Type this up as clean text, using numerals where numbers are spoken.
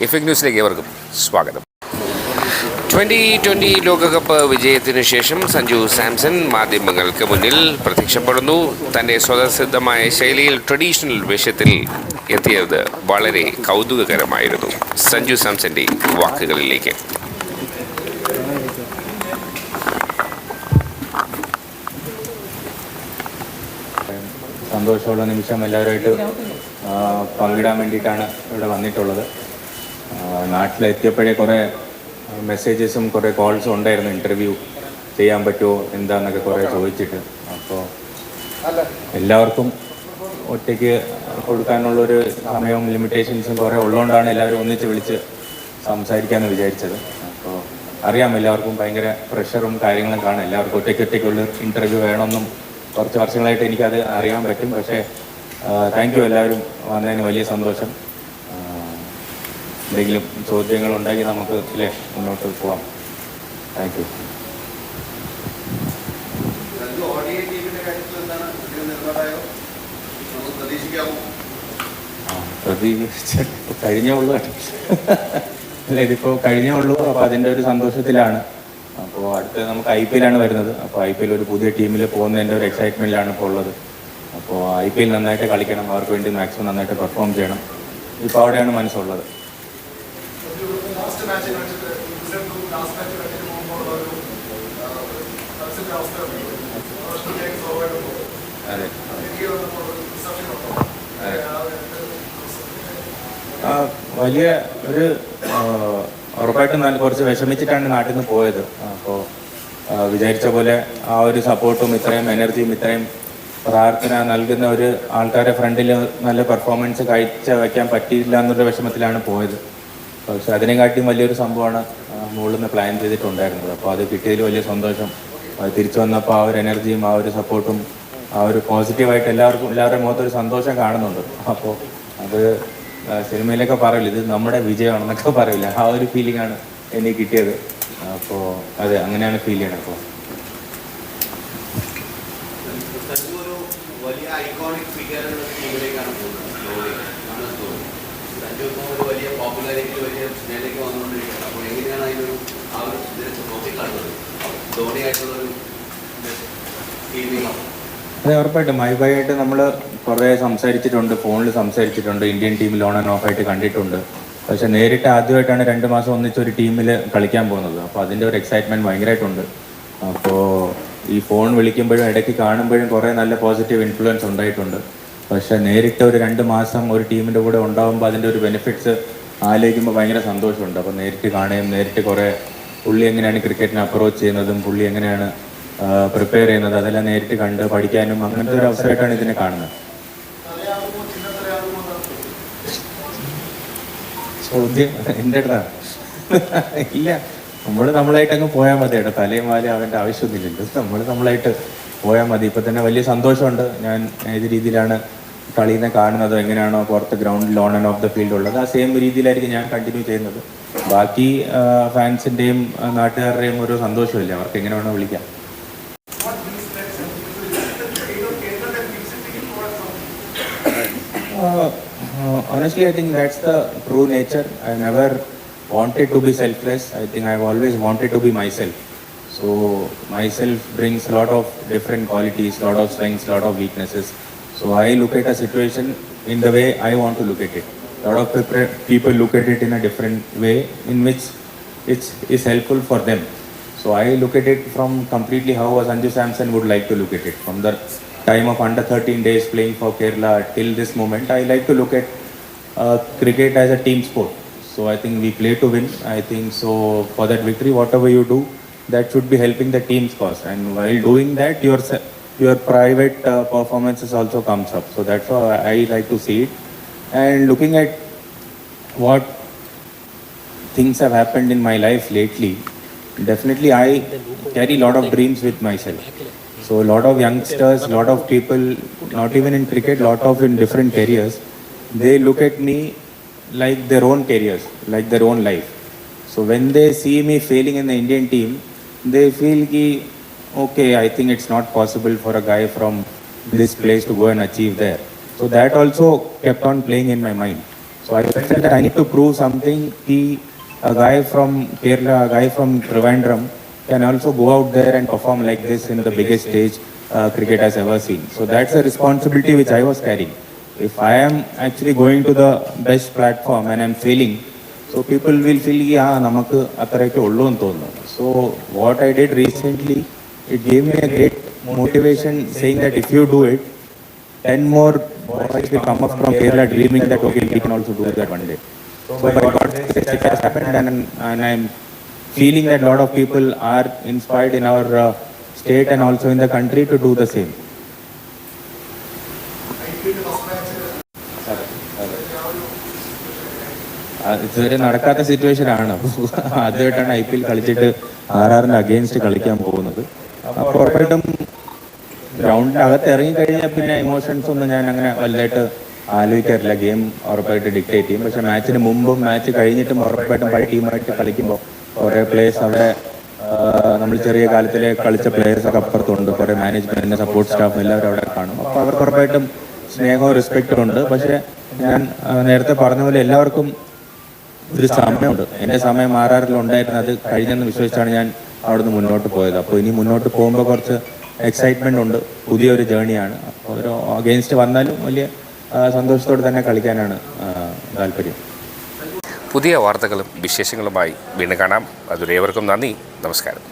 Effect ന്യൂസിലേക്ക് ഏവർക്കും സ്വാഗതം. 2020 ലോകകപ്പ് വിജയത്തിനു ശേഷം സഞ്ജു സാംസൺ മാധ്യമങ്ങൾക്ക് മുന്നിൽ പ്രത്യക്ഷപ്പെടുന്നു. തൻ്റെ സ്വതസിദ്ധമായ ശൈലിയിൽ ട്രഡീഷണൽ വേഷത്തിൽ എത്തിയത് വളരെ കൗതുകകരമായിരുന്നു. സഞ്ജു സാംസന്റെ വാക്കുകളിലേക്ക്. സന്തോഷമുള്ള നിമിഷം എല്ലാവരുമായിട്ട് പങ്കിടാൻ വേണ്ടിയിട്ടാണ് ഇവിടെ വന്നിട്ടുള്ളത്. നാട്ടിലെത്തിയപ്പോഴേ കുറേ മെസ്സേജസും കുറേ കോൾസും ഉണ്ടായിരുന്നു, ഇൻ്റർവ്യൂ ചെയ്യാൻ പറ്റുമോ എന്താണെന്നൊക്കെ കുറേ ചോദിച്ചിട്ട്. അപ്പോൾ എല്ലാവർക്കും ഒറ്റയ്ക്ക് കൊടുക്കാനുള്ളൊരു സമയവും ലിമിറ്റേഷൻസും കുറേ ഉള്ളതുകൊണ്ടാണ് എല്ലാവരും ഒന്നിച്ച് വിളിച്ച് സംസാരിക്കാമെന്ന് വിചാരിച്ചത്. അപ്പോൾ അറിയാം എല്ലാവർക്കും ഭയങ്കര പ്രഷറും കാര്യങ്ങളും കാണും. എല്ലാവർക്കും ഒറ്റയ്ക്കുള്ള ഇൻ്റർവ്യൂ വേണമെന്നും കുറച്ച് വർഷങ്ങളായിട്ട് എനിക്കത് അറിയാൻ പറ്റും. പക്ഷേ താങ്ക് യു, എല്ലാവരും വന്നതിന് വലിയ സന്തോഷം. എന്തെങ്കിലും ചോദ്യങ്ങളുണ്ടെങ്കിൽ നമുക്ക് ഇല്ലേ മുന്നോട്ട് പോവാം. Thank you. കഴിഞ്ഞേ ഉള്ളൂ അല്ല, ഇതിപ്പോൾ കഴിഞ്ഞേ ഉള്ളൂ. അപ്പോൾ അതിൻ്റെ ഒരു സന്തോഷത്തിലാണ്. അപ്പോൾ അടുത്ത് നമുക്ക് IPL ആണ് വരുന്നത്. അപ്പോൾ IPL ഒരു പുതിയ ടീമിൽ പോകുന്നതിൻ്റെ ഒരു എക്സൈറ്റ്മെൻറ്റിലാണ് ഇപ്പോൾ ഉള്ളത്. അപ്പോൾ IPL നന്നായിട്ട് കളിക്കണം, അവർക്ക് വേണ്ടി മാക്സിമം നന്നായിട്ട് പെർഫോം ചെയ്യണം. ഇപ്പോൾ അവിടെയാണ് മനസ്സുള്ളത്. അതെ, വലിയ ഒരു ഉറപ്പായിട്ടും കുറച്ച് വിഷമിച്ചിട്ടാണ് നാട്ടിൽ നിന്ന് പോയത്. അപ്പോൾ വിചാരിച്ച പോലെ ആ ഒരു സപ്പോർട്ടും ഇത്രയും എനർജിയും ഇത്രയും പ്രാർത്ഥന നൽകുന്ന ഒരു ആൾക്കാരെ ഫ്രണ്ടിൽ നല്ല പെർഫോമൻസ് കാഴ്ച വയ്ക്കാൻ പറ്റിയില്ല എന്നുള്ള വിഷമത്തിലാണ് പോയത്. പക്ഷെ അതിനെക്കാട്ടിയും വലിയൊരു സംഭവമാണ് മുകളിൽ നിന്ന് പ്ലാൻ ചെയ്തിട്ടുണ്ടായിരുന്നത്. അപ്പോൾ അത് കിട്ടിയതിൽ വലിയ സന്തോഷം. അത് തിരിച്ചു വന്നപ്പോൾ ആ ഒരു എനർജിയും ആ ഒരു സപ്പോർട്ടും ആ ഒരു പോസിറ്റീവായിട്ട് എല്ലാവരുടെയും മുഖത്തൊരു സന്തോഷം കാണുന്നുണ്ട്. അപ്പോൾ അത് സിനിമയിലൊക്കെ പറയില്ല, ഇത് നമ്മുടെ വിജയമാണെന്നൊക്കെ പറയില്ല, ആ ഒരു ഫീലിംഗ് ആണ് എനിക്ക് കിട്ടിയത്. അപ്പോൾ അതെ, അങ്ങനെയാണ് ഫീൽ ചെയ്യണത്. അപ്പോൾ അതെ, ഉറപ്പായിട്ടും മൈബായിട്ട് നമ്മൾ കുറേ സംസാരിച്ചിട്ടുണ്ട്, ഫോണിൽ സംസാരിച്ചിട്ടുണ്ട്, ഇന്ത്യൻ ടീമിൽ ഓൺ ആൻഡ് ഓഫ് ആയിട്ട് കണ്ടിട്ടുണ്ട്. പക്ഷെ നേരിട്ട് ആദ്യമായിട്ടാണ് 2 മാസം ഒന്നിച്ചൊരു ടീമിൽ കളിക്കാൻ പോകുന്നത്. അപ്പോൾ അതിൻ്റെ ഒരു എക്സൈറ്റ്മെൻറ്റ് ഭയങ്കരമായിട്ടുണ്ട്. അപ്പോൾ ഈ ഫോൺ വിളിക്കുമ്പോഴും ഇടയ്ക്ക് കാണുമ്പോഴും കുറേ നല്ല പോസിറ്റീവ് ഇൻഫ്ലുവൻസ് ഉണ്ടായിട്ടുണ്ട്. പക്ഷേ നേരിട്ട് ഒരു 2 മാസം ഒരു ടീമിൻ്റെ കൂടെ ഉണ്ടാകുമ്പോൾ അതിൻ്റെ ഒരു ബെനിഫിറ്റ്സ് ആലോചിക്കുമ്പോൾ ഭയങ്കര സന്തോഷമുണ്ട്. അപ്പോൾ നേരിട്ട് കാണുകയും നേരിട്ട് കുറേ പുള്ളി എങ്ങനെയാണ് ക്രിക്കറ്റിനെ അപ്രോച്ച് ചെയ്യുന്നതും പുള്ളി എങ്ങനെയാണ് പ്രിപ്പയർ ചെയ്യുന്നത് അതെല്ലാം നേരിട്ട് കണ്ട് പഠിക്കാനും അങ്ങനത്തെ ഒരു അവസരമായിട്ടാണ് ഇതിനെ കാണുന്നത്. ചോദ്യം എൻ്റെ അടുത്താണ് ഇല്ല, നമ്മളായിട്ട് അങ്ങ് പോയാൽ മതി. കേട്ടോ, തലയും മാലയും അവൻ്റെ ആവശ്യമൊന്നുമില്ലല്ലോ. നമ്മളായിട്ട് പോയാൽ മതി. ഇപ്പം തന്നെ വലിയ സന്തോഷമുണ്ട്. ഞാൻ ഏത് രീതിയിലാണ് കളീനെ കാണുന്നത്, എങ്ങനെയാണോ പുറത്ത് ഗ്രൗണ്ടിൽ on and of the field ഉള്ളത്, ആ സെയിം രീതിയിലായിരിക്കും ഞാൻ കണ്ടിന്യൂ ചെയ്യുന്നത്. ബാക്കി ഫാൻസിൻ്റെയും നാട്ടുകാരുടെയും ഒരു സന്തോഷമില്ല, അവർക്ക് എങ്ങനെ വേണോ വിളിക്കാം. Honestly, I think that's the true nature. I never wanted to be selfless. I think I've always wanted to be myself. So myself brings a lot of different qualities, lot of strengths, lot of weaknesses. So I look at a situation in the way I want to look at it. A lot of people look at it in a different way in which it is helpful for them. So I look at it from completely how a Sanju Samson would like to look at it. From the time of under 13 days playing for Kerala till this moment, I like to look at cricket as a team sport. So I think we play to win. I think so for that victory, whatever you do, that should be helping the team's cause. And while doing that, your private performances also comes up. So that's how I like to see it. And looking at what things have happened in my life lately, definitely I carry a lot of dreams with myself. So a lot of youngsters, a lot of people, not even in cricket, lot of in different careers, they look at me like their own careers, like their own life. So when they see me failing in the Indian team, they feel ki, okay, I think it's not possible for a guy from this place to go and achieve there. So that also kept on playing in my mind. So I felt that I need to prove something. A guy from Kerala, a guy from Trivandrum can also go out there and perform like this in the biggest stage cricket has ever seen. So that's a responsibility which I was carrying. If I am actually going to the best platform and I'm failing, so people will feel, yeah, namakku atharakke ullu nu thonnu. So what I did recently, it gave me a great motivation saying that if you do it, 10 more boys will come up from Kerala dreaming that okay, we can also do that one day. So by God's grace, it has happened, and I'm feeling that a lot of people are inspired in our state and also in the country to do the same. ഇതുവരെ നടക്കാത്ത situation ആണ്. ആദ്യമായിട്ടാണ് IPL കളിച്ചിട്ട് RRന്റെ against കളിക്കാൻ പോകുന്നത്. അപ്പോൾ ഉറപ്പായിട്ടും ഗ്രൗണ്ടിൻ്റെ അകത്ത് ഇറങ്ങിക്കഴിഞ്ഞാൽ പിന്നെ ഇമോഷൻസ് ഒന്നും ഞാൻ അങ്ങനെ വലുതായിട്ട് ആലോചിക്കാറില്ല. ഗെയിം ഉറപ്പായിട്ട് ഡിക്റ്റേറ്റ് ചെയ്യും. പക്ഷേ മാച്ചിന് മുമ്പും മാച്ച് കഴിഞ്ഞിട്ടും ഉറപ്പായിട്ടും പഴയ ടീമായിട്ട് കളിക്കുമ്പോൾ കുറേ പ്ലേയേഴ്സ് അവിടെ നമ്മൾ ചെറിയ കാലത്തിലെ കളിച്ച പ്ലേയേഴ്സൊക്കെ അപ്പുറത്തുണ്ട്. കുറേ മാനേജ്മെൻറ്റിൻ്റെ സപ്പോർട്ട് സ്റ്റാഫ് എല്ലാവരും അവിടെ കാണും. അപ്പോൾ അവർക്ക് ഉറപ്പായിട്ടും സ്നേഹവും റെസ്പെക്റ്റും ഉണ്ട്. പക്ഷേ ഞാൻ നേരത്തെ പറഞ്ഞ പോലെ എല്ലാവർക്കും ഒരു സമയമുണ്ട്. എൻ്റെ സമയം RRലുണ്ടായിരുന്നു, അത് കഴിഞ്ഞെന്ന് വിശ്വസിച്ചാണ് ഞാൻ അവിടുന്ന് മുന്നോട്ട് പോയത്. അപ്പോൾ ഇനി മുന്നോട്ട് പോകുമ്പോൾ കുറച്ച് എക്സൈറ്റ്മെൻ്റ് ഉണ്ട്. പുതിയൊരു ജേണിയാണ്. അപ്പോൾ ഒരു അഗെയിൻസ്റ്റ് വന്നാലും വലിയ സന്തോഷത്തോടെ തന്നെ കളിക്കാനാണ് താല്പര്യം. പുതിയ വാർത്തകളും വിശേഷങ്ങളുമായി വീണ്ടും കാണാം. അതുവരെ ഏവർക്കും നന്ദി, നമസ്കാരം.